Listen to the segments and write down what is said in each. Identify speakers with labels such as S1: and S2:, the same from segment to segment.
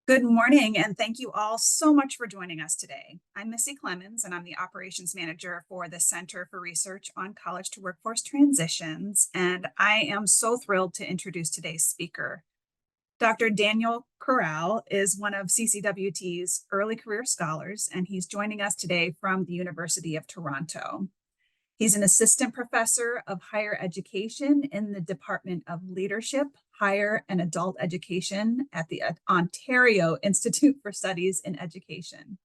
S1: Good morning, and thank you all so much for joining us today. I'm Missy Clemens, and I'm the Operations Manager for the Center for Research on College to Workforce Transitions, and I am so thrilled to introduce today's speaker. Dr. Daniel Corral is one of CCWT's early career scholars, and he's joining us today from the University of Toronto. He's an assistant professor of higher education in the Department of Leadership, Higher and Adult Education at the Ontario Institute for Studies in Education.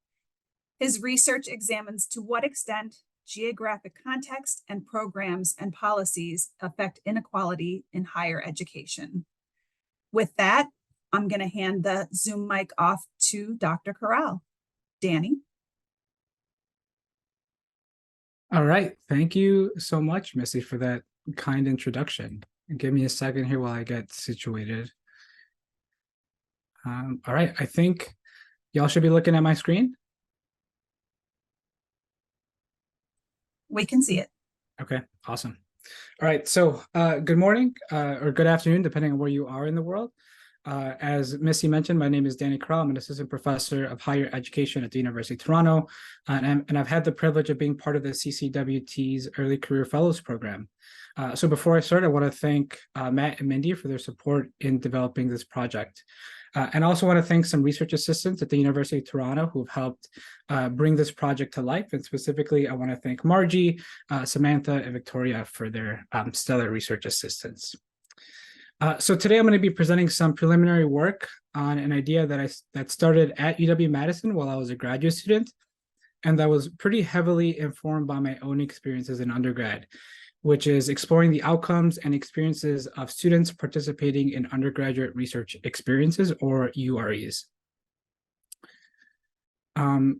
S1: His research examines to what extent geographic context and programs and policies affect inequality in higher education. With that, I'm going to hand the Zoom mic off to Dr. Corral. Danny.
S2: All right. Thank you so much, Missy, for that kind introduction. Give me a second here while I get situated. All right. I think y'all should be looking at my screen.
S1: We can see it.
S2: Okay, awesome. All right. So good morning or good afternoon, depending on where you are in the world. As Missy mentioned, my name is Danny Corral. I'm an assistant professor of higher education at the University of Toronto, and I've had the privilege of being part of the CCWT's Early Career Fellows Program. So before I start, I want to thank Matt and Mindy for their support in developing this project. And I also want to thank some research assistants at the University of Toronto who've helped bring this project to life. And specifically, I want to thank Margie, Samantha, and Victoria for their stellar research assistance. So today I'm going to be presenting some preliminary work on an idea that started at UW Madison while I was a graduate student, and that was pretty heavily informed by my own experiences in undergrad, which is exploring the outcomes and experiences of students participating in undergraduate research experiences, or UREs.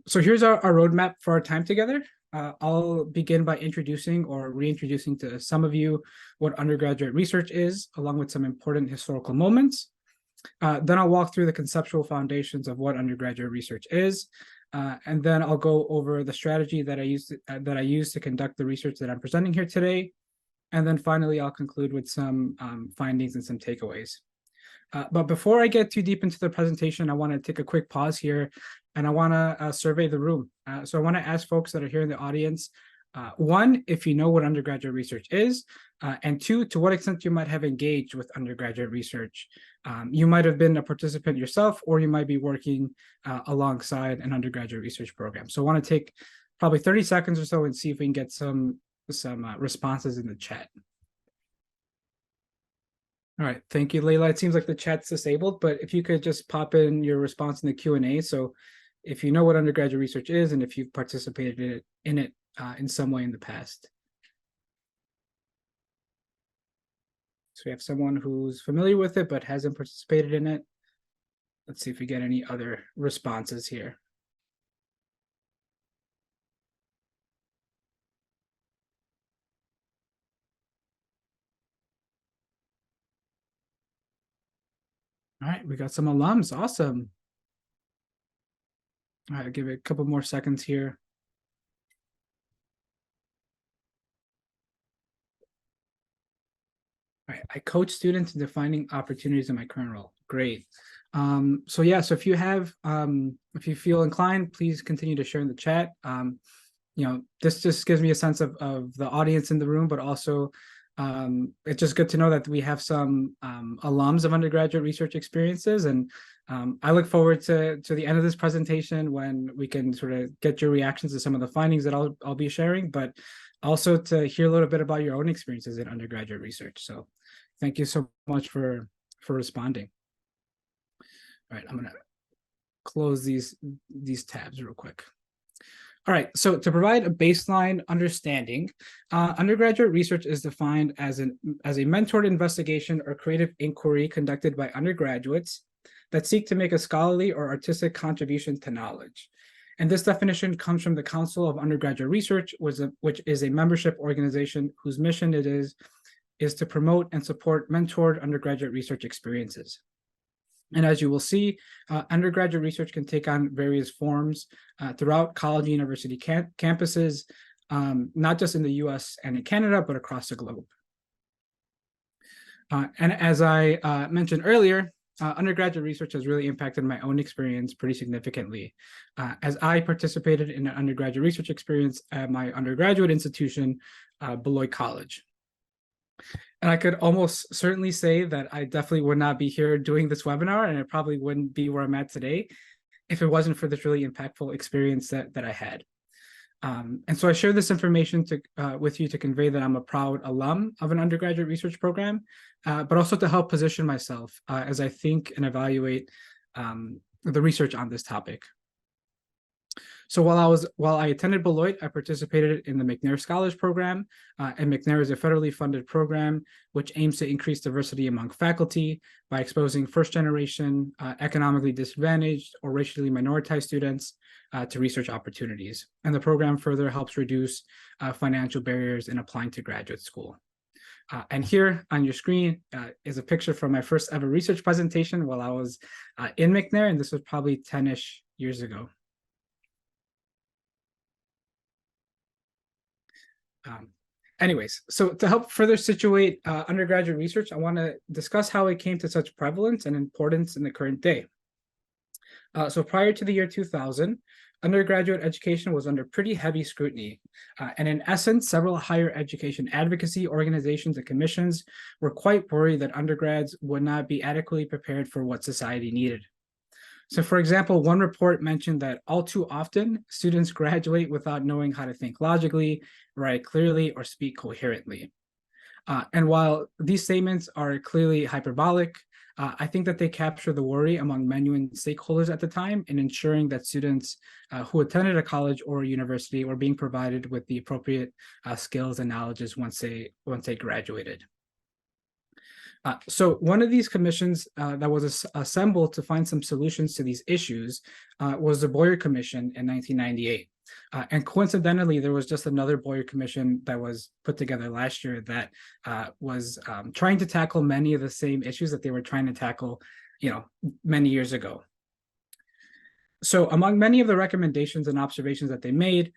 S2: So here's our roadmap for our time together. I'll begin by introducing or reintroducing to some of you what undergraduate research is, along with some important historical moments. Then I'll walk through the conceptual foundations of what undergraduate research is, and then I'll go over the strategy that I use to conduct the research that I'm presenting here today. And then finally, I'll conclude with some findings and some takeaways. But before I get too deep into the presentation, I want to take a quick pause here, and I want to survey the room. So I want to ask folks that are here in the audience, one, if you know what undergraduate research is, and two, to what extent you might have engaged with undergraduate research. You might have been a participant yourself, or you might be working alongside an undergraduate research program. So I want to take probably 30 seconds or so and see if we can get some responses in the chat. All right, thank you, Layla. It seems like the chat's disabled, but if you could just pop in your response in the Q&A. So if you know what undergraduate research is and if you've participated in it in some way in the past. So we have someone who's familiar with it but hasn't participated in it. Let's see if we get any other responses here. All right, we got some alums. Awesome. All right, I'll give it a couple more seconds here. All right, I coach students in defining opportunities in my current role. Great. So yeah, so if you feel inclined, please continue to share in the chat. This just gives me a sense of the audience in the room, but also it's just good to know that we have some alums of undergraduate research experiences. And I look forward to the end of this presentation when we can sort of get your reactions to some of the findings that I'll be sharing, but also to hear a little bit about your own experiences in undergraduate research. So thank you so much for responding. All right, I'm going to close these tabs real quick. All right, so to provide a baseline understanding, undergraduate research is defined as a mentored investigation or creative inquiry conducted by undergraduates that seek to make a scholarly or artistic contribution to knowledge. And this definition comes from the Council of Undergraduate Research, which is a membership organization whose mission it is to promote and support mentored undergraduate research experiences. And as you will see, undergraduate research can take on various forms throughout college and university campuses, not just in the US and in Canada, but across the globe. And as I mentioned earlier, undergraduate research has really impacted my own experience pretty significantly, as I participated in an undergraduate research experience at my undergraduate institution, Beloit College. And I could almost certainly say that I definitely would not be here doing this webinar, and it probably wouldn't be where I'm at today if it wasn't for this really impactful experience that I had. And so I share this information with you to convey that I'm a proud alum of an undergraduate research program, but also to help position myself as I think and evaluate the research on this topic. So while I attended Beloit, I participated in the McNair Scholars Program, and McNair is a federally funded program which aims to increase diversity among faculty by exposing first-generation, economically disadvantaged or racially minoritized students to research opportunities. And the program further helps reduce financial barriers in applying to graduate school. And here on your screen is a picture from my first ever research presentation while I was in McNair, and this was probably 10-ish years ago. Anyways, so to help further situate undergraduate research, I want to discuss how it came to such prevalence and importance in the current day. So prior to the year 2000, undergraduate education was under pretty heavy scrutiny. And in essence, several higher education advocacy organizations and commissions were quite worried that undergrads would not be adequately prepared for what society needed. So for example, one report mentioned that all too often, students graduate without knowing how to think logically, write clearly, or speak coherently. And while these statements are clearly hyperbolic, I think that they capture the worry among many stakeholders at the time in ensuring that students who attended a college or a university were being provided with the appropriate skills and knowledges once they graduated. So one of these commissions that was assembled to find some solutions to these issues was the Boyer Commission in 1998. And coincidentally, there was just another Boyer Commission that was put together last year that was trying to tackle many of the same issues that they were trying to tackle, many years ago. So among many of the recommendations and observations that they made,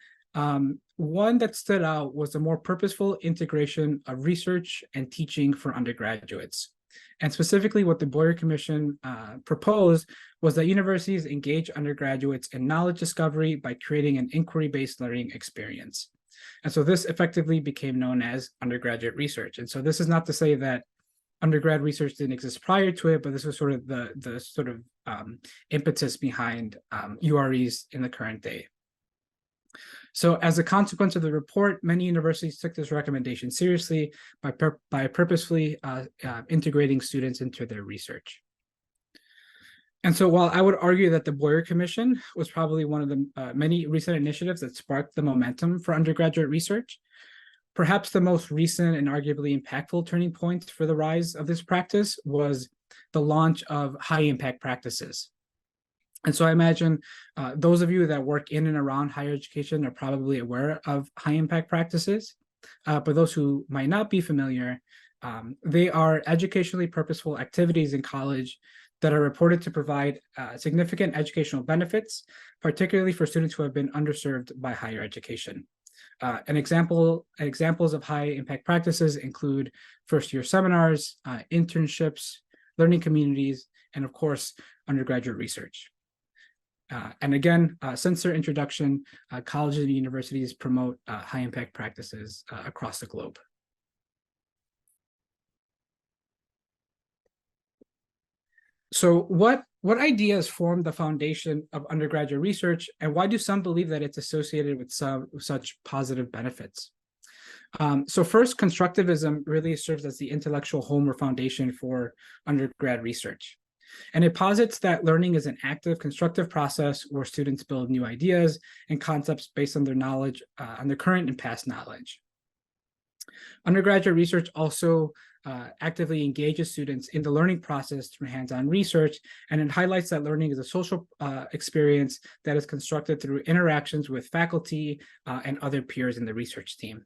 S2: one that stood out was the more purposeful integration of research and teaching for undergraduates. And specifically what the Boyer Commission proposed was that universities engage undergraduates in knowledge discovery by creating an inquiry-based learning experience. And so this effectively became known as undergraduate research. And so this is not to say that undergrad research didn't exist prior to it, but this was sort of the impetus behind UREs in the current day. So as a consequence of the report, many universities took this recommendation seriously by purposefully integrating students into their research. And so while I would argue that the Boyer Commission was probably one of the many recent initiatives that sparked the momentum for undergraduate research, perhaps the most recent and arguably impactful turning point for the rise of this practice was the launch of high impact practices. And so I imagine those of you that work in and around higher education are probably aware of high impact practices. But those who might not be familiar, they are educationally purposeful activities in college that are reported to provide significant educational benefits, particularly for students who have been underserved by higher education. Examples of high impact practices include first-year seminars, internships, learning communities, and of course, undergraduate research. And again, since their introduction, colleges and universities promote high impact practices across the globe. So what ideas form the foundation of undergraduate research, and why do some believe that it's associated with such positive benefits? So first, constructivism really serves as the intellectual home or foundation for undergrad research. And it posits that learning is an active, constructive process where students build new ideas and concepts based on their knowledge, on their current and past knowledge. Undergraduate research also actively engages students in the learning process through hands-on research, and it highlights that learning is a social experience that is constructed through interactions with faculty and other peers in the research team.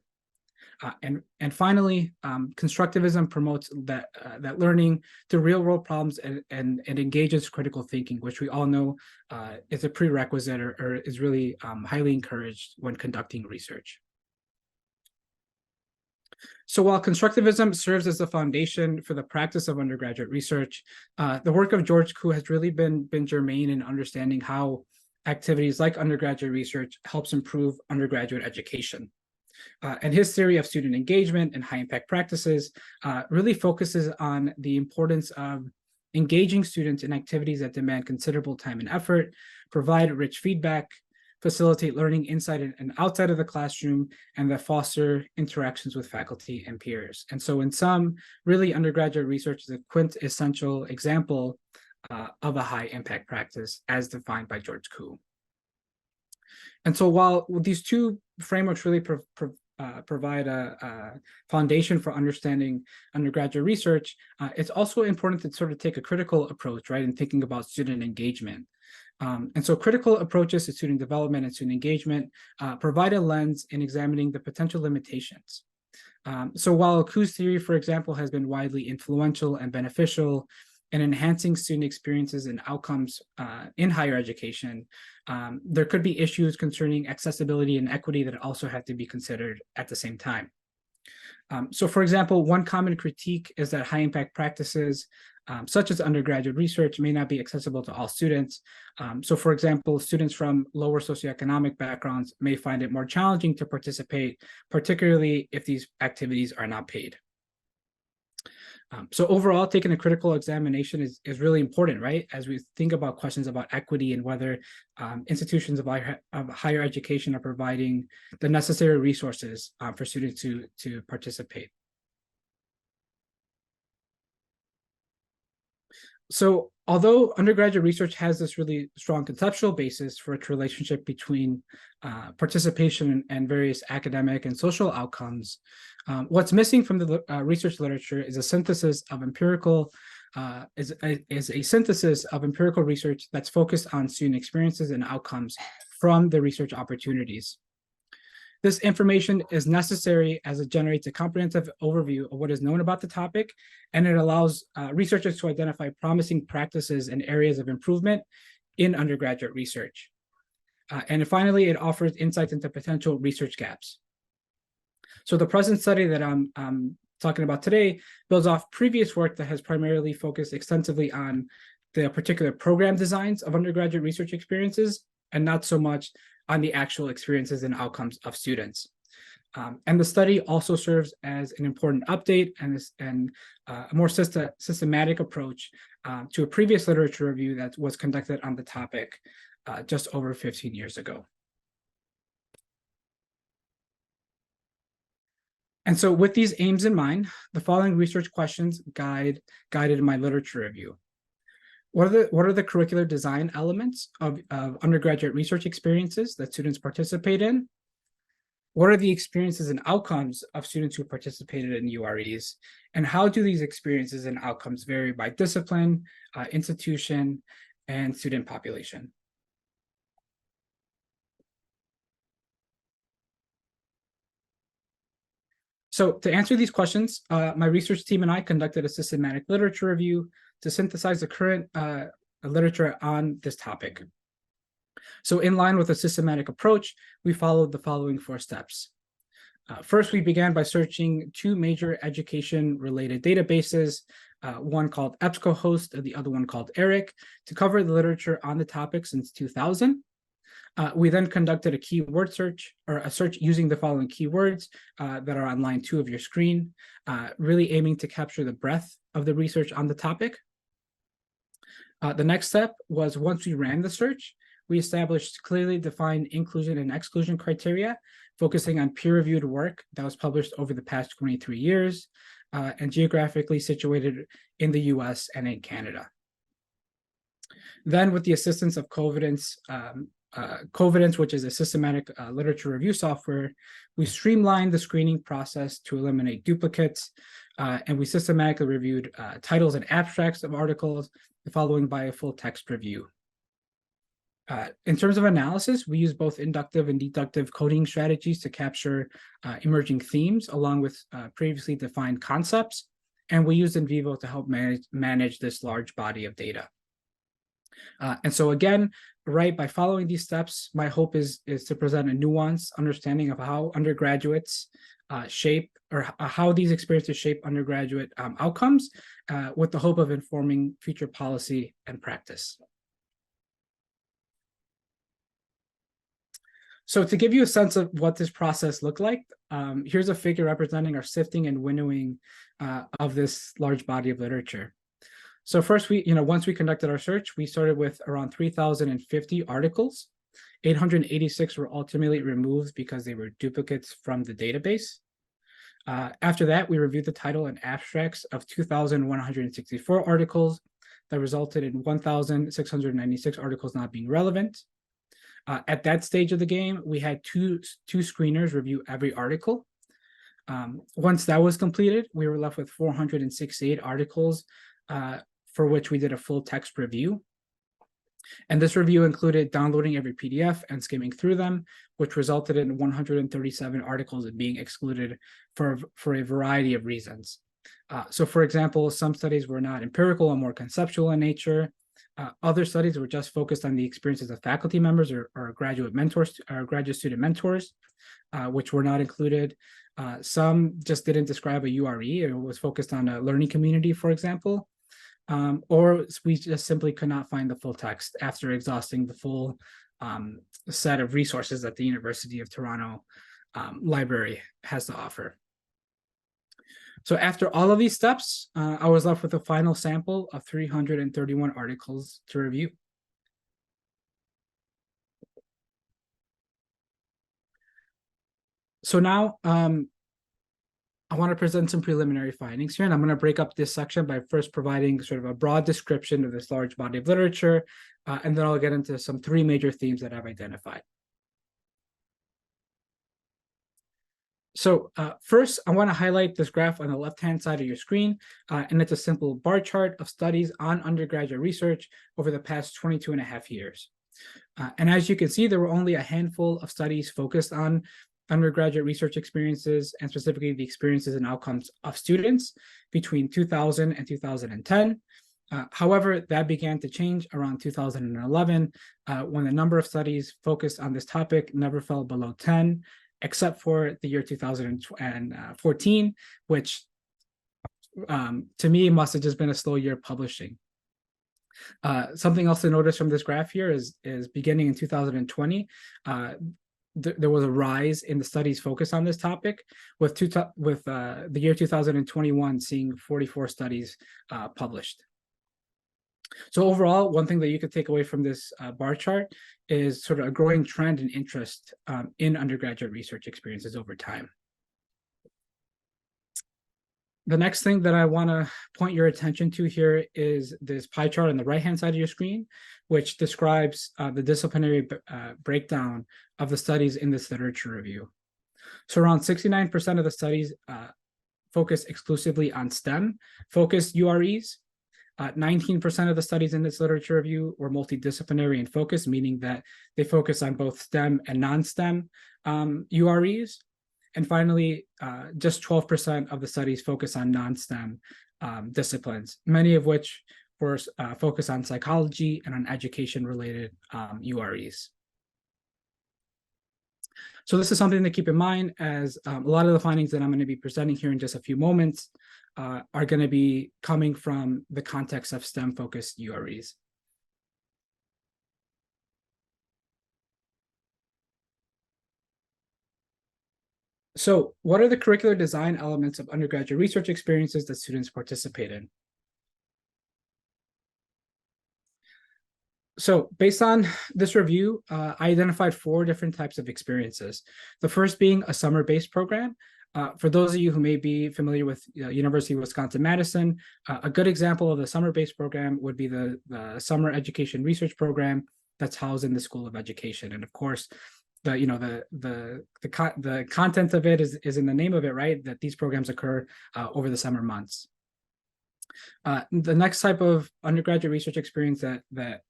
S2: And finally, constructivism promotes that learning through real-world problems and engages critical thinking, which we all know is a prerequisite or is really highly encouraged when conducting research. So while constructivism serves as the foundation for the practice of undergraduate research, the work of George Koo has really been germane in understanding how activities like undergraduate research helps improve undergraduate education. And his theory of student engagement and high impact practices really focuses on the importance of engaging students in activities that demand considerable time and effort, provide rich feedback, facilitate learning inside and outside of the classroom, and that foster interactions with faculty and peers. And so in sum, really undergraduate research is a quintessential example of a high impact practice as defined by George Koo. And so while these two frameworks really provide a foundation for understanding undergraduate research, it's also important to sort of take a critical approach, right, in thinking about student engagement. And so critical approaches to student development and student engagement provide a lens in examining the potential limitations. So while Koo's theory, for example, has been widely influential and beneficial in enhancing student experiences and outcomes in higher education, there could be issues concerning accessibility and equity that also have to be considered at the same time. So for example, one common critique is that high impact practices such as undergraduate research may not be accessible to all students. So for example, students from lower socioeconomic backgrounds may find it more challenging to participate, particularly if these activities are not paid. So overall, taking a critical examination is really important, right? As we think about questions about equity and whether institutions of higher education are providing the necessary resources for students to participate. So although undergraduate research has this really strong conceptual basis for its relationship between participation and various academic and social outcomes, what's missing from the research literature is a synthesis of empirical research that's focused on student experiences and outcomes from the research opportunities. This information is necessary as it generates a comprehensive overview of what is known about the topic, and it allows researchers to identify promising practices and areas of improvement in undergraduate research. And finally, it offers insights into potential research gaps. So the present study that I'm talking about today builds off previous work that has primarily focused extensively on the particular program designs of undergraduate research experiences, and not so much on the actual experiences and outcomes of students. And the study also serves as an important update and a more systematic approach to a previous literature review that was conducted on the topic just over 15 years ago. And so with these aims in mind, the following research questions guided my literature review. What are the curricular design elements of undergraduate research experiences that students participate in? What are the experiences and outcomes of students who participated in UREs? And how do these experiences and outcomes vary by discipline, institution, and student population? So to answer these questions, my research team and I conducted a systematic literature review to synthesize the current literature on this topic. So in line with a systematic approach, we followed the following 4 steps. First, we began by searching 2 major education-related databases, one called EBSCOhost and the other one called ERIC, to cover the literature on the topic since 2000. We then conducted a keyword search, or a search using the following keywords that are on line 2 of your screen, really aiming to capture the breadth of the research on the topic. The next step was, once we ran the search, we established clearly defined inclusion and exclusion criteria, focusing on peer-reviewed work that was published over the past 23 years and geographically situated in the US and in Canada. Then, with the assistance of Covidence, which is a systematic literature review software, we streamlined the screening process to eliminate duplicates, and we systematically reviewed titles and abstracts of articles, following by a full text review. In terms of analysis, we use both inductive and deductive coding strategies to capture emerging themes along with previously defined concepts, and we used in vivo to help manage this large body of data. And so again, right, by following these steps, my hope is to present a nuanced understanding of how undergraduates shape, or how these experiences shape undergraduate outcomes, with the hope of informing future policy and practice. So to give you a sense of what this process looked like, here's a figure representing our sifting and winnowing of this large body of literature. So first, once we conducted our search, we started with around 3,050 articles. 886 were ultimately removed because they were duplicates from the database. After that, we reviewed the title and abstracts of 2,164 articles that resulted in 1,696 articles not being relevant. At that stage of the game, we had two screeners review every article. Once that was completed, we were left with 468 articles for which we did a full text review. And this review included downloading every PDF and skimming through them, which resulted in 137 articles being excluded for a variety of reasons. So for example, some studies were not empirical and more conceptual in nature. Other studies were just focused on the experiences of faculty members or graduate mentors, or graduate student mentors, which were not included. Some just didn't describe a URE. It was focused on a learning community, for example. Or we just simply could not find the full text after exhausting the full set of resources that the University of Toronto library has to offer. So after all of these steps, I was left with a final sample of 331 articles to review. So now I want to present some preliminary findings here, and I'm going to break up this section by first providing sort of a broad description of this large body of literature, and then I'll get into some three major themes that I've identified. So first, I want to highlight this graph on the left-hand side of your screen, and it's a simple bar chart of studies on undergraduate research over the past 22 and a half years. And as you can see, there were only a handful of studies focused on undergraduate research experiences, and specifically the experiences and outcomes of students between 2000 and 2010. However, that began to change around 2011, when the number of studies focused on this topic never fell below 10, except for the year 2014, which to me must have just been a slow year publishing. Something else to notice from this graph here is beginning in 2020, there was a rise in the studies focused on this topic, with the year 2021 seeing 44 studies published. So overall, one thing that you could take away from this bar chart is sort of a growing trend and interest in undergraduate research experiences over time. The next thing that I want to point your attention to here is this pie chart on the right-hand side of your screen, which describes the disciplinary breakdown of the studies in this literature review. So around 69% of the studies focus exclusively on STEM-focused UREs. 19% of the studies in this literature review were multidisciplinary in focus, meaning that they focus on both STEM and non-STEM UREs. And finally, just 12% of the studies focus on non-STEM disciplines, many of which were focused on psychology and on education-related UREs. So this is something to keep in mind, as a lot of the findings that I'm going to be presenting here in just a few moments are going to be coming from the context of STEM-focused UREs. So what are the curricular design elements of undergraduate research experiences that students participate in? So based on this review, I identified 4 different types of experiences. The first being a summer-based program. For those of you who may be familiar with University of Wisconsin-Madison, a good example of the summer-based program would be the Summer Education Research Program that's housed in the School of Education. And of course, the content of it is in the name of it, right? That these programs occur over the summer months. The next type of undergraduate research experience that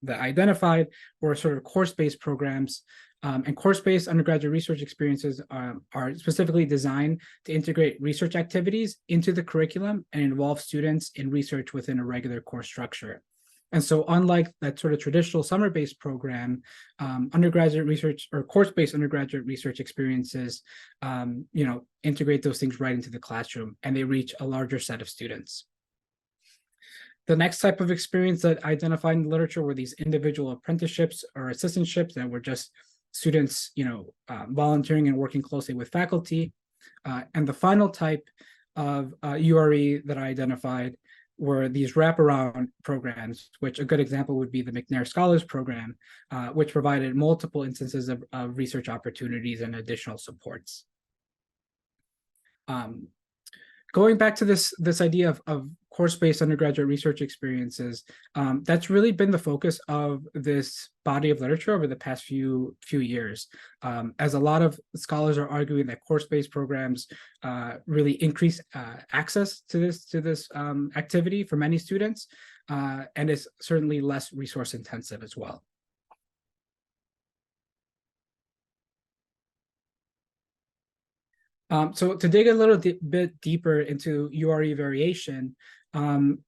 S2: I identified were sort of course-based programs. And course-based undergraduate research experiences are specifically designed to integrate research activities into the curriculum and involve students in research within a regular course structure. And so unlike that sort of traditional summer-based program, undergraduate research or course-based undergraduate research experiences, integrate those things right into the classroom, and they reach a larger set of students. The next type of experience that I identified in the literature were these individual apprenticeships or assistantships that were just students, volunteering and working closely with faculty. And the final type of URE that I identified were these wraparound programs, which a good example would be the McNair Scholars Program, which provided multiple instances of research opportunities and additional supports. Going back to this idea of course-based undergraduate research experiences, that's really been the focus of this body of literature over the past few years, as a lot of scholars are arguing that course-based programs really increase access to this activity for many students, and is certainly less resource intensive as well. So to dig a little bit deeper into URE variation,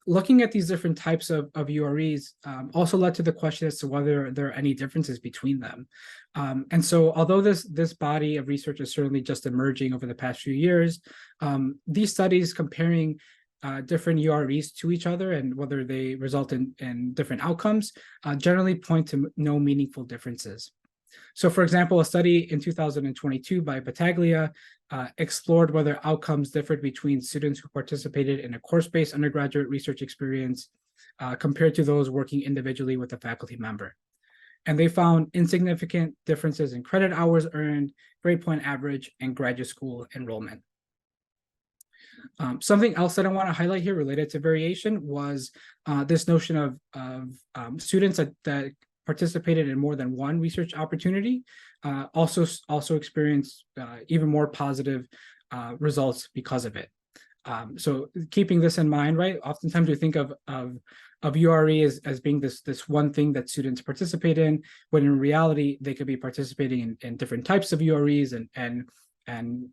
S2: looking at these different types of UREs also led to the question as to whether there are any differences between them. And so although this body of research is certainly just emerging over the past few years, these studies comparing different UREs to each other and whether they result in different outcomes generally point to no meaningful differences. So for example, a study in 2022 by Battaglia explored whether outcomes differed between students who participated in a course-based undergraduate research experience compared to those working individually with a faculty member. And they found insignificant differences in credit hours earned, grade point average, and graduate school enrollment. Something else that I want to highlight here related to variation was this notion of students that participated in more than one research opportunity also experienced even more positive results because of it. So keeping this in mind, right? Oftentimes we think of URE as being this one thing that students participate in, when in reality they could be participating in different types of UREs and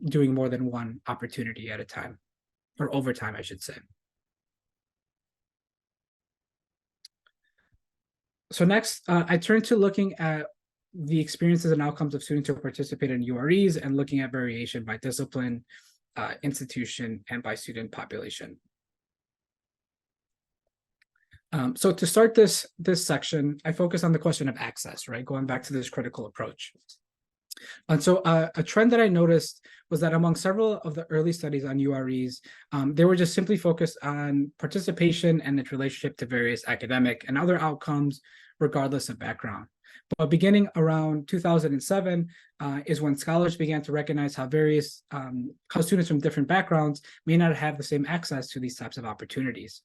S2: doing more than one opportunity at a time, or over time, I should say. So next, I turn to looking at the experiences and outcomes of students who participate in UREs and looking at variation by discipline, institution, and by student population. So to start this section, I focus on the question of access, right? Going back to this critical approach. And so a trend that I noticed was that among several of the early studies on UREs, they were just simply focused on participation and its relationship to various academic and other outcomes, regardless of background. But beginning around 2007 is when scholars began to recognize how how students from different backgrounds may not have the same access to these types of opportunities.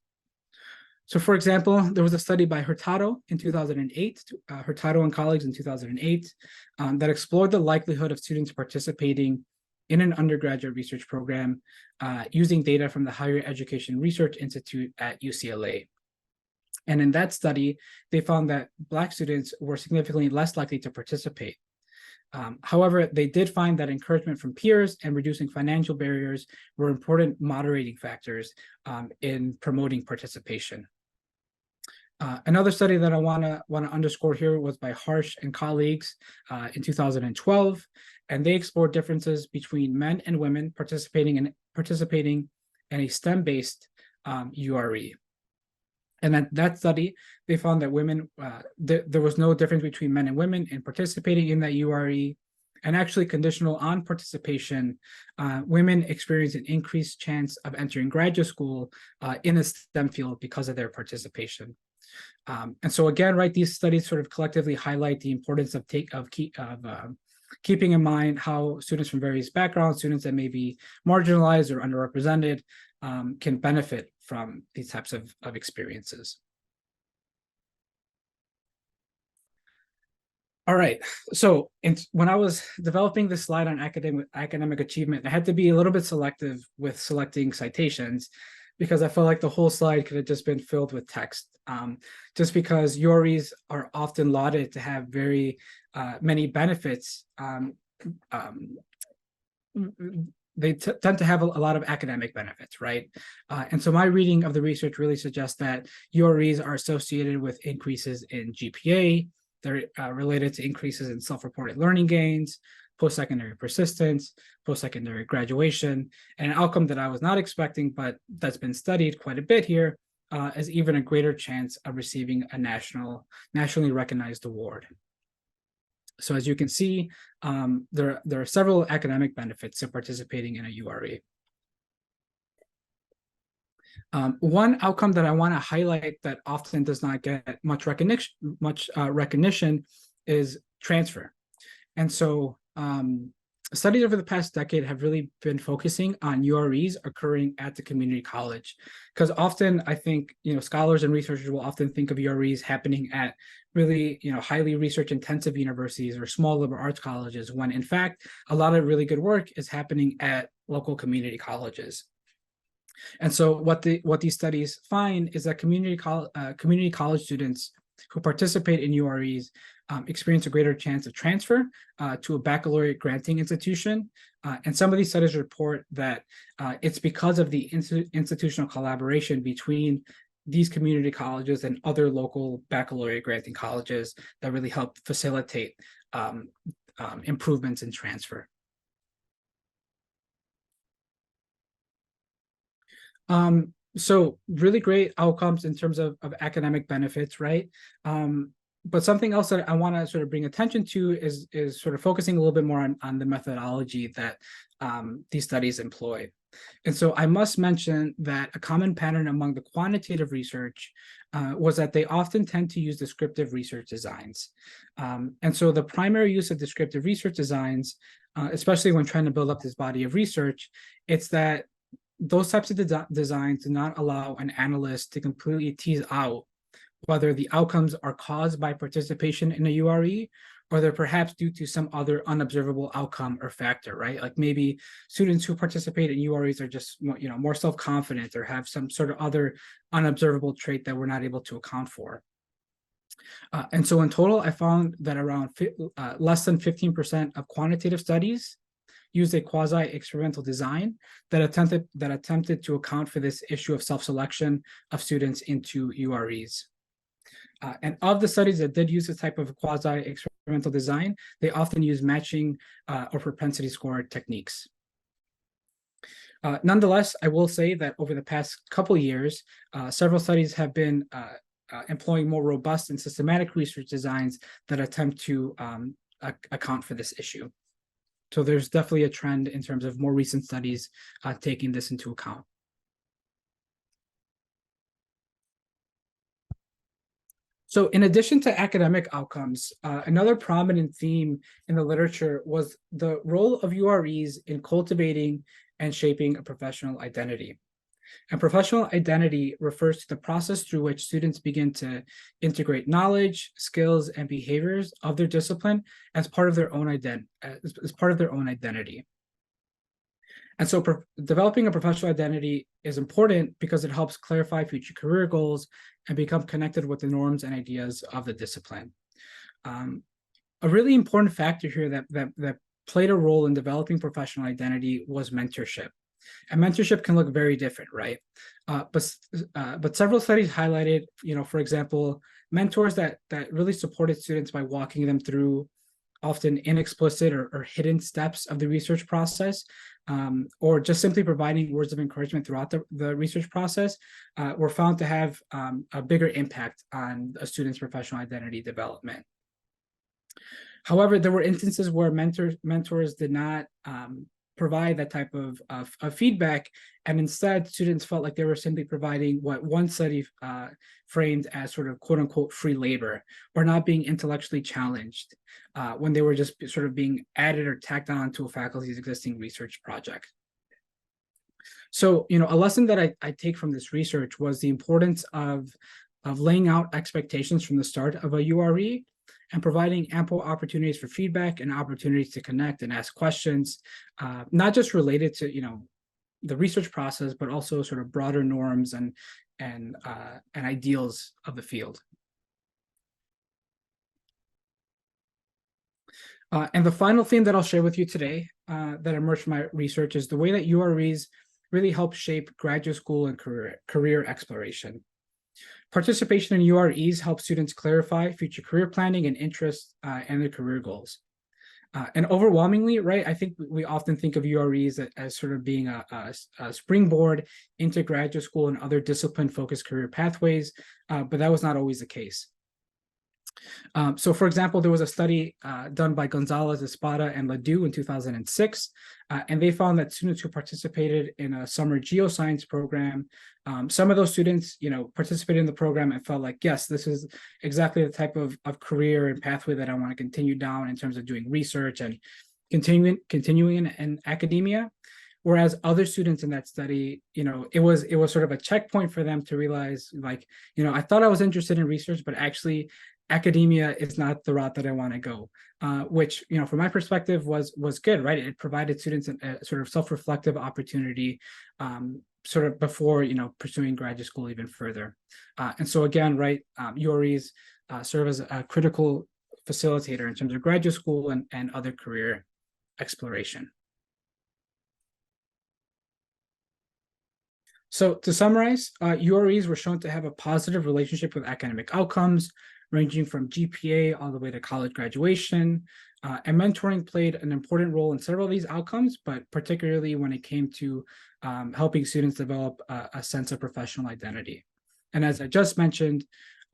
S2: So for example, there was a study by Hurtado in 2008, Hurtado and colleagues in 2008, that explored the likelihood of students participating in an undergraduate research program using data from the Higher Education Research Institute at UCLA. And in that study, they found that Black students were significantly less likely to participate. However, they did find that encouragement from peers and reducing financial barriers were important moderating factors in promoting participation. Another study that I want to underscore here was by Harsh and colleagues in 2012, and they explored differences between men and women participating in a STEM-based URE. And at that study, they found that women there was no difference between men and women in participating in that URE, and actually conditional on participation, women experience an increased chance of entering graduate school in a STEM field because of their participation. And so again, right, these studies sort of collectively highlight the importance of keeping in mind how students from various backgrounds, students that may be marginalized or underrepresented, can benefit from these types of experiences. All right, so when I was developing this slide on academic achievement, I had to be a little bit selective with selecting citations because I felt like the whole slide could have just been filled with text. Just because UREs are often lauded to have very many benefits, they tend to have a lot of academic benefits, right? And so my reading of the research really suggests that UREs are associated with increases in GPA. They're related to increases in self-reported learning gains, post-secondary persistence, post-secondary graduation, and an outcome that I was not expecting, but that's been studied quite a bit here, is even a greater chance of receiving a nationally recognized award. So as you can see, there are several academic benefits of participating in a URE. One outcome that I want to highlight that often does not get much recognition is transfer. And so studies over the past decade have really been focusing on UREs occurring at the community college, because often I think scholars and researchers will often think of UREs happening at really highly research intensive universities or small liberal arts colleges, when in fact a lot of really good work is happening at local community colleges. And so what these studies find is that community college students who participate in UREs experience a greater chance of transfer to a baccalaureate granting institution. And some of these studies report that it's because of the institutional collaboration between these community colleges and other local baccalaureate granting colleges that really help facilitate improvements in transfer. So really great outcomes in terms of academic benefits, right? But something else that I want to sort of bring attention to is sort of focusing a little bit more on the methodology that these studies employ. And so I must mention that a common pattern among the quantitative research was that they often tend to use descriptive research designs. And so the primary use of descriptive research designs, especially when trying to build up this body of research, it's that those types of designs do not allow an analyst to completely tease out whether the outcomes are caused by participation in a URE or they're perhaps due to some other unobservable outcome or factor, right? Like maybe students who participate in UREs are just more self-confident or have some sort of other unobservable trait that we're not able to account for. And so in total, I found that around less than 15% of quantitative studies used a quasi-experimental design that attempted to account for this issue of self-selection of students into UREs. And of the studies that did use this type of quasi-experimental design, they often use matching or propensity score techniques. Nonetheless, I will say that over the past couple of years, several studies have been employing more robust and systematic research designs that attempt to account for this issue. So there's definitely a trend in terms of more recent studies taking this into account. So in addition to academic outcomes, another prominent theme in the literature was the role of UREs in cultivating and shaping a professional identity. And professional identity refers to the process through which students begin to integrate knowledge, skills, and behaviors of their discipline as part of their own identity. And so developing a professional identity is important because it helps clarify future career goals and become connected with the norms and ideas of the discipline. A really important factor here that played a role in developing professional identity was mentorship. And mentorship can look very different, right? But several studies highlighted, for example, mentors that really supported students by walking them through often inexplicit or hidden steps of the research process, or just simply providing words of encouragement throughout the research process, were found to have a bigger impact on a student's professional identity development. However, there were instances where mentors did not provide that type of feedback, and instead students felt like they were simply providing what one study framed as sort of quote unquote free labor, or not being intellectually challenged when they were just sort of being added or tacked on to a faculty's existing research project. So, a lesson that I take from this research was the importance of laying out expectations from the start of a URE and providing ample opportunities for feedback and opportunities to connect and ask questions, not just related to the research process, but also sort of broader norms and ideals of the field. And the final thing that I'll share with you today that emerged from my research is the way that UREs really help shape graduate school and career exploration. Participation in UREs helps students clarify future career planning and interests and their career goals. And overwhelmingly, right, I think we often think of UREs as sort of being a springboard into graduate school and other discipline-focused career pathways, but that was not always the case. So, for example, there was a study done by Gonzalez, Espada, and Ledoux in 2006, and they found that students who participated in a summer geoscience program, some of those students, participated in the program and felt like, yes, this is exactly the type of career and pathway that I want to continue down in terms of doing research and continuing in academia. Whereas other students in that study, it was sort of a checkpoint for them to realize, like, I thought I was interested in research, but actually academia is not the route that I want to go, which, from my perspective was good, right? It provided students a sort of self-reflective opportunity sort of before, pursuing graduate school even further. And so again, right, UREs serve as a critical facilitator in terms of graduate school and other career exploration. So to summarize, UREs were shown to have a positive relationship with academic outcomes, ranging from GPA all the way to college graduation. And mentoring played an important role in several of these outcomes, but particularly when it came to helping students develop a sense of professional identity. And as I just mentioned,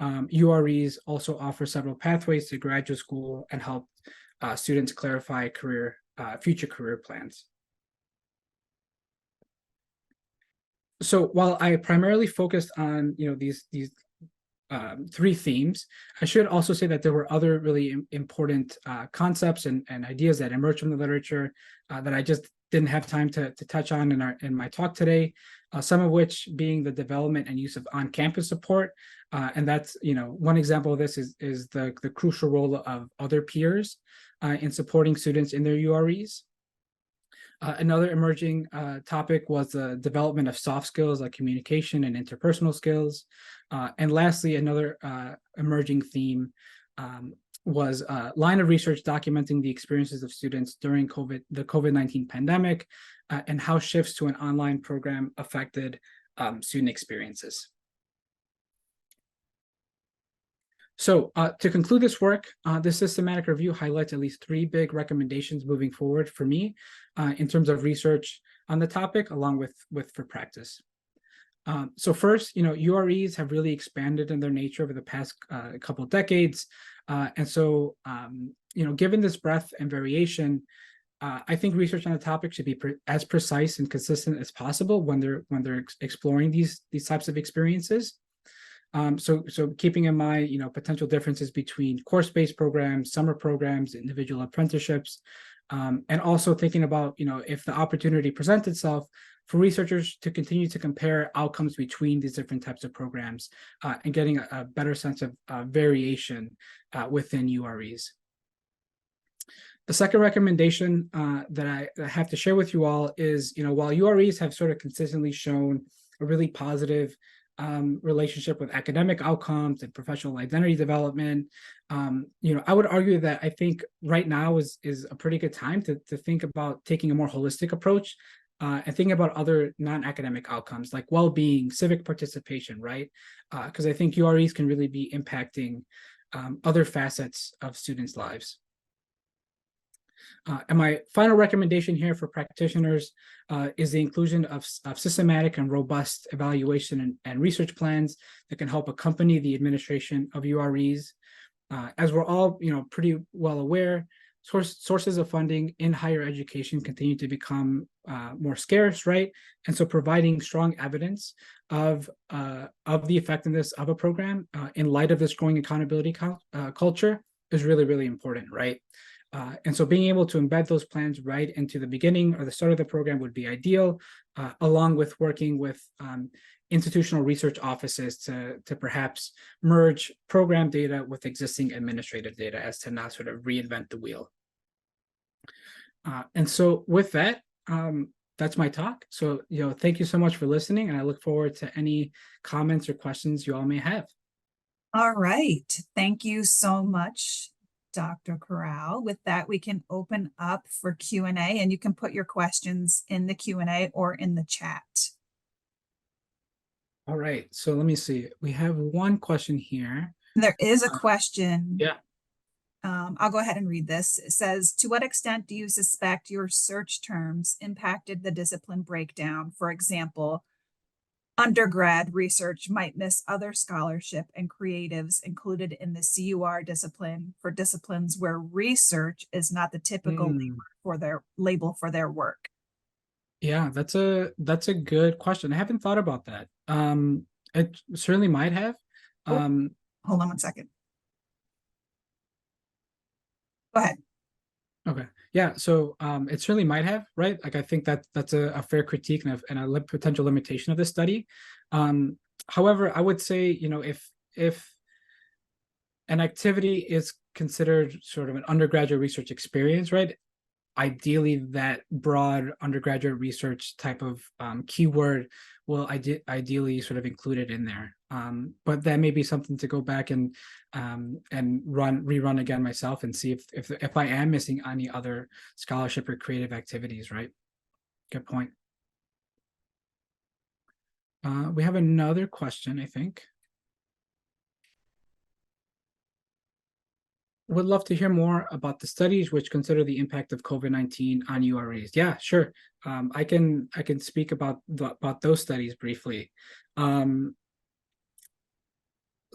S2: UREs also offer several pathways to graduate school and help students clarify future career plans. So while I primarily focused on these three themes, I should also say that there were other really important concepts and ideas that emerged from the literature that I just didn't have time to touch on in my talk today. Some of which being the development and use of on-campus support, and that's one example of this is the crucial role of other peers in supporting students in their UREs. Another emerging topic was the development of soft skills like communication and interpersonal skills. And lastly, another emerging theme was a line of research documenting the experiences of students during the COVID-19 pandemic and how shifts to an online program affected student experiences. So to conclude this work, this systematic review highlights at least three big recommendations moving forward for me in terms of research on the topic, along with for practice. So first, UREs have really expanded in their nature over the past couple of decades. And so, given this breadth and variation, I think research on the topic should be as precise and consistent as possible when they're exploring these types of experiences. So keeping in mind, potential differences between course-based programs, summer programs, individual apprenticeships, and also thinking about, if the opportunity presents itself for researchers to continue to compare outcomes between these different types of programs and getting a better sense of variation within UREs. The second recommendation that I have to share with you all is, while UREs have sort of consistently shown a really positive relationship with academic outcomes and professional identity development, I would argue that I think right now is a pretty good time to think about taking a more holistic approach and thinking about other non-academic outcomes like well-being, civic participation, right? Because I think UREs can really be impacting other facets of students' lives. And my final recommendation here for practitioners is the inclusion of systematic and robust evaluation and research plans that can help accompany the administration of UREs. As we're all, pretty well aware, sources of funding in higher education continue to become more scarce, right? And so providing strong evidence of the effectiveness of a program in light of this growing accountability culture is really, really important, right? And so being able to embed those plans right into the beginning or the start of the program would be ideal, along with working with institutional research offices to perhaps merge program data with existing administrative data as to not sort of reinvent the wheel. And so with that, that's my talk. So, thank you so much for listening, and I look forward to any comments or questions you all may have.
S1: All right. Thank you so much, Dr. Corral. With that, we can open up for Q&A, and you can put your questions in the Q&A or in the chat.
S2: All right, so let me see. We have one question here.
S1: There is a question.
S2: Yeah.
S1: I'll go ahead and read this. It says, to what extent do you suspect your search terms impacted the discipline breakdown? For example, undergrad research might miss other scholarship and creatives included in the CUR discipline for disciplines where research is not the typical label for their work.
S2: Yeah, that's a good question. I haven't thought about that. It certainly might have.
S1: Hold on one second. Go ahead.
S2: Okay. Yeah. So it certainly might have, right? Like I think that's a fair critique and a potential limitation of this study. However, I would say, if an activity is considered sort of an undergraduate research experience, right? Ideally, that broad undergraduate research type of keyword will ideally sort of include it in there. But that may be something to go back and rerun again myself and see if I am missing any other scholarship or creative activities, right? Good point. We have another question, I think. Would love to hear more about the studies which consider the impact of COVID-19 on UREs. Yeah, sure. I can speak about those studies briefly.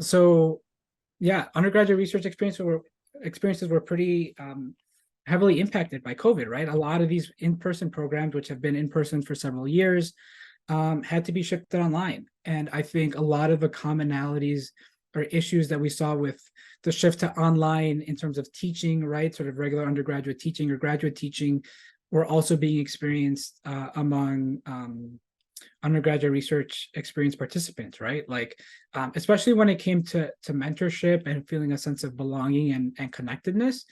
S2: So yeah, undergraduate research experiences were pretty heavily impacted by COVID, right? A lot of these in-person programs, which have been in person for several years, had to be shifted online. And I think a lot of the commonalities or issues that we saw with the shift to online in terms of teaching, right, sort of regular undergraduate teaching or graduate teaching, were also being experienced among undergraduate research experience participants, right? Like, especially when it came to mentorship and feeling a sense of belonging and connectedness.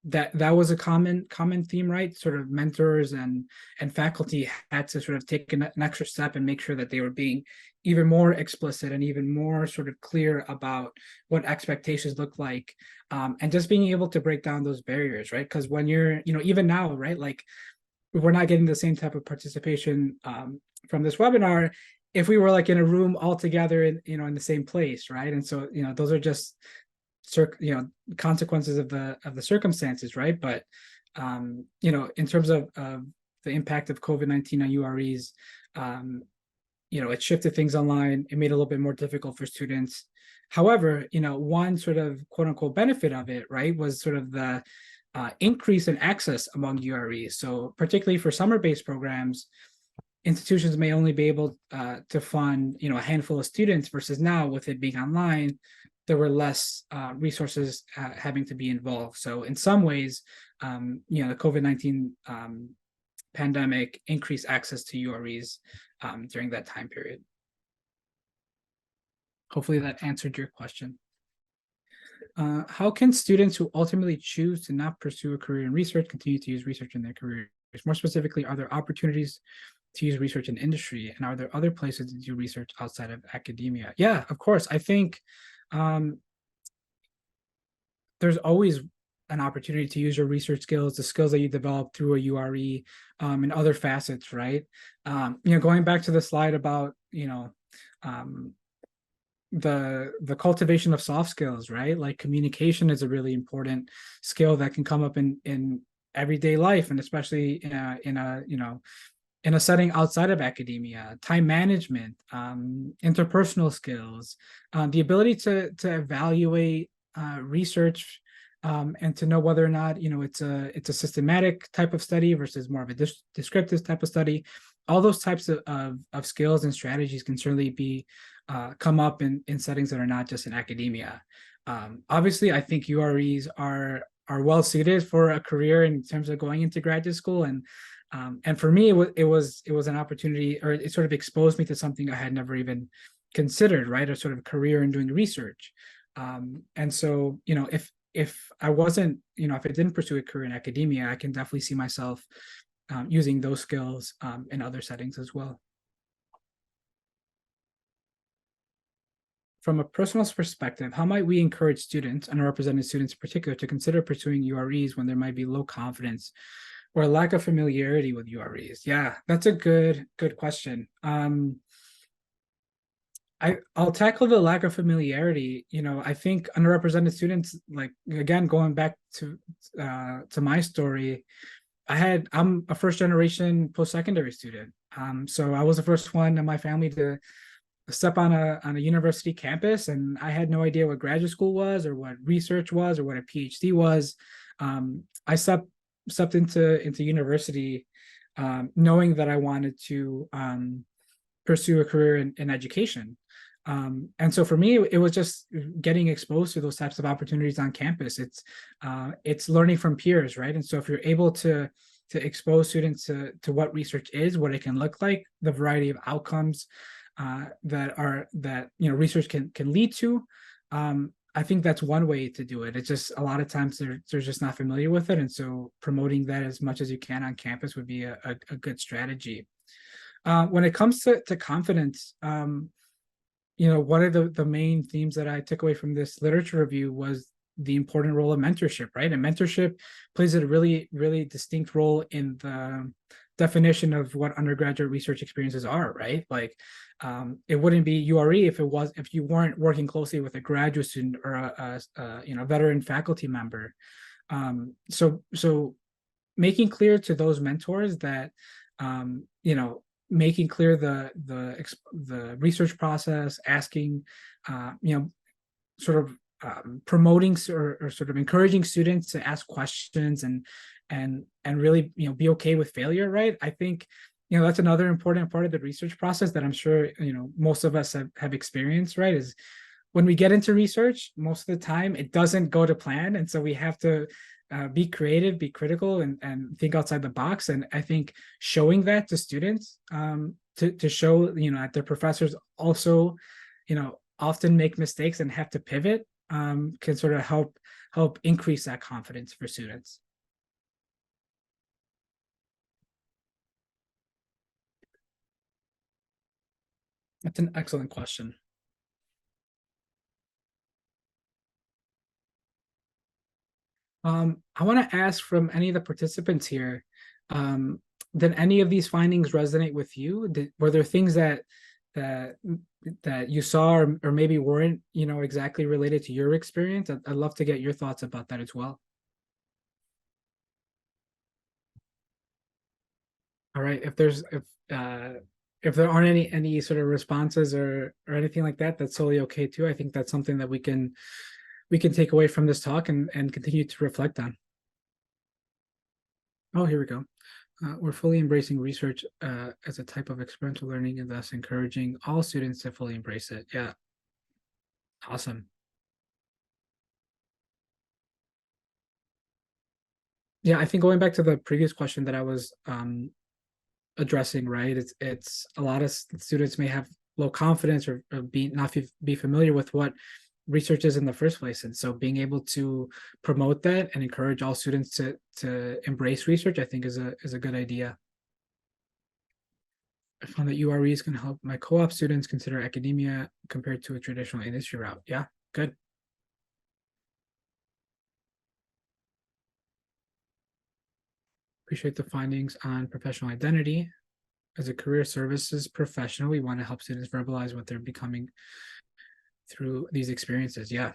S2: That was a common theme, right? Sort of mentors and faculty had to sort of take an extra step and make sure that they were being even more explicit and even more sort of clear about what expectations look like, and just being able to break down those barriers, right? Because when you're, even now, right, like we're not getting the same type of participation from this webinar if we were like in a room all together in the same place, right? And so those are just consequences of the circumstances, right? But in terms of the impact of COVID-19 on UREs, it shifted things online. It made it a little bit more difficult for students. However, one sort of quote unquote benefit of it, right, was sort of the increase in access among UREs. So particularly for summer-based programs, institutions may only be able to fund a handful of students versus now with it being online, there were less resources having to be involved. So in some ways, the COVID-19 pandemic increased access to UREs during that time period. Hopefully that answered your question. How can students who ultimately choose to not pursue a career in research continue to use research in their careers? More specifically, are there opportunities to use research in industry? And are there other places to do research outside of academia? Yeah, of course. I think there's always an opportunity to use your research skills, the skills that you develop through a URE, and other facets, right? Going back to the slide about, the cultivation of soft skills, right? Like communication is a really important skill that can come up in everyday life, and especially in a setting outside of academia. Time management, interpersonal skills, the ability to evaluate research, and to know whether or not it's a systematic type of study versus more of a descriptive type of study. All those types of skills and strategies can certainly be come up in settings that are not just in academia. Obviously, I think UREs are well suited for a career in terms of going into graduate school, and for me, it was an opportunity, or it sort of exposed me to something I had never even considered, right? A sort of career in doing research. And so, if I wasn't, if I didn't pursue a career in academia, I can definitely see myself using those skills in other settings as well. from a personal perspective, how might we encourage students, underrepresented students in particular, to consider pursuing UREs when there might be low confidence or a lack of familiarity with UREs? Yeah, that's a good question. I'll tackle the lack of familiarity. I think underrepresented students, like, again, going back to my story, I'm a first generation post-secondary student. So I was the first one in my family to step on a university campus, and I had no idea what graduate school was or what research was or what a PhD was. I stepped into university, knowing that I wanted to pursue a career in education. And so for me, it was just getting exposed to those types of opportunities on campus. It's learning from peers, right? And so if you're able to expose students to what research is, what it can look like, the variety of outcomes that research can lead to, I think that's one way to do it. It's just a lot of times they're just not familiar with it, and so promoting that as much as you can on campus would be a good strategy. When it comes to confidence, one of the main themes that I took away from this literature review was the important role of mentorship, right? And mentorship plays a really, really distinct role in the definition of what undergraduate research experiences are, right? Like, it wouldn't be URE if you weren't working closely with a graduate student or a veteran faculty member. So making clear to those mentors that making clear the research process, asking, sort of promoting or sort of encouraging students to ask questions and really be okay with failure, right? I think that's another important part of the research process that I'm sure most of us have experienced, right? Is when we get into research, most of the time it doesn't go to plan, and so we have to be creative, be critical, and think outside the box. And I think showing that to students, to show that their professors also often make mistakes and have to pivot, can sort of help increase that confidence for students. That's an excellent question. I want to ask from any of the participants here, did any of these findings resonate with you? Were there things that you saw or maybe weren't exactly related to your experience? I'd love to get your thoughts about that as well. All right, if there aren't any sort of responses or anything like that, that's totally okay too. I think that's something that we can take away from this talk and continue to reflect on. Oh, here we go. We're fully embracing research as a type of experiential learning, and thus encouraging all students to fully embrace it. Yeah, awesome. Yeah, I think going back to the previous question that I was addressing, right? It's a lot of students may have low confidence or not be familiar with what research is in the first place, and so being able to promote that and encourage all students to embrace research, I think is a good idea. I found that UREs can help my co-op students consider academia compared to a traditional industry route. Yeah, good. Appreciate the findings on professional identity. As a career services professional, we want to help students verbalize what they're becoming through these experiences. Yeah.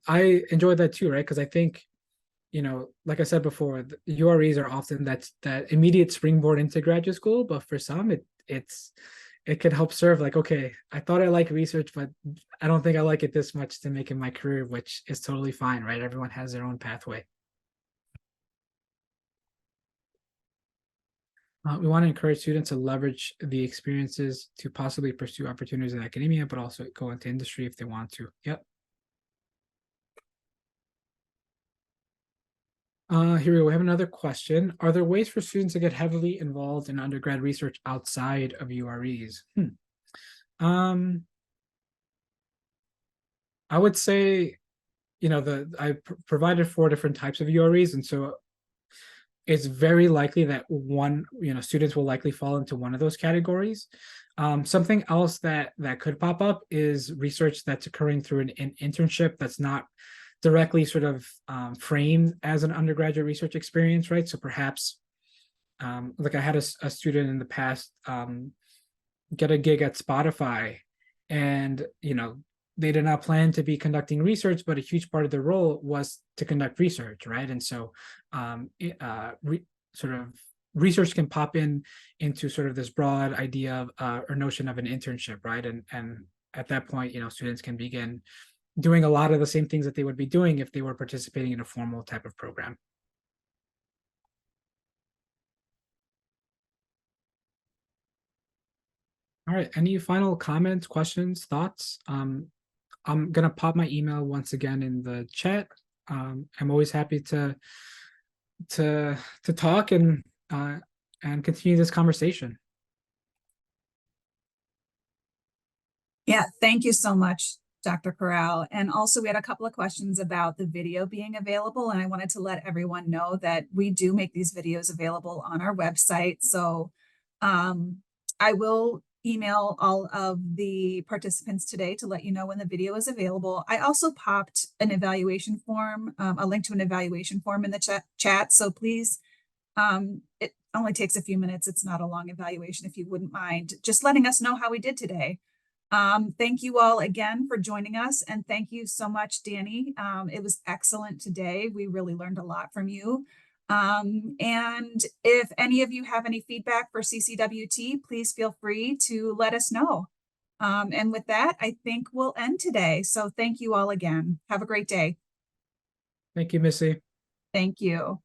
S2: I enjoyed that too, right? Because I think, like I said before, the UREs are often that immediate springboard into graduate school, but for some it could help serve like, okay, I thought I like research, but I don't think I like it this much to make it my career, which is totally fine, right? Everyone has their own pathway. We want to encourage students to leverage the experiences to possibly pursue opportunities in academia, but also go into industry if they want to. Yep. Here we go. We have another question. Are there ways for students to get heavily involved in undergrad research outside of UREs? I would say, I provided 4 different types of UREs, and so it's very likely that students will likely fall into one of those categories. Something else that could pop up is research that's occurring through an internship that's not directly sort of framed as an undergraduate research experience, right? So perhaps like I had a student in the past get a gig at Spotify, and they did not plan to be conducting research, but a huge part of their role was to conduct research, right? And so sort of research can pop into sort of this broad idea of or notion of an internship, right? And at that point, students can begin doing a lot of the same things that they would be doing if they were participating in a formal type of program. All right, any final comments, questions, thoughts? I'm gonna pop my email once again in the chat. I'm always happy to talk and continue this conversation.
S1: Yeah, thank you so much, Dr. Corral. And also, we had a couple of questions about the video being available, and I wanted to let everyone know that we do make these videos available on our website. So I will email all of the participants today to let you know when the video is available. I also popped an evaluation form, a link to an evaluation form in the chat. So please, it only takes a few minutes. It's not a long evaluation. If you wouldn't mind just letting us know how we did today. Thank you all again for joining us, and thank you so much, Danny. It was excellent today. We really learned a lot from you. And if any of you have any feedback for CCWT, please feel free to let us know. And with that, I think we'll end today. So thank you all again. Have a great day.
S2: Thank you, Missy.
S1: Thank you.